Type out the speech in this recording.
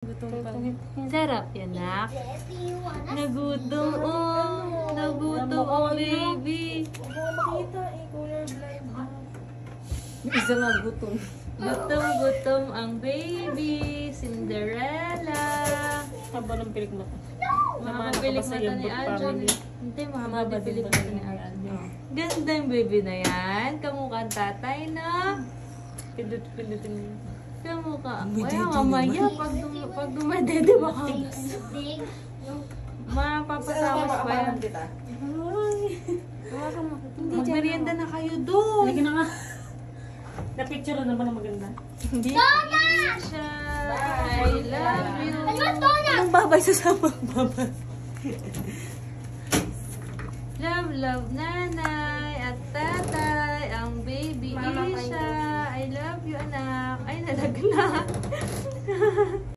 Gutom pa. Sarap yan, nak. Nagutom, oh. Nagutom ang baby. Makita eh, colorblind. Yung isa nga gutom. Gutom ang baby. Cinderella. Haba ng pilik mata. Makapilik mata ni Aljon. Hindi, makapilik mata ni Aljon. Ganda yung baby na yan. Kamukha ang tatay na. Pindot-pindotin mo. Kamukha. Kaya mamaya, pag dumadede baka mapapatawas pa yan. Magmerienda na kayo doon. Lagi na nga. Na-picture na naman ang maganda. Hindi. Siya. I love you. Anong babay sa sabang babay? Love, nanay at tatay. Ang baby Isha. I love you, anak. Ay, nalagna.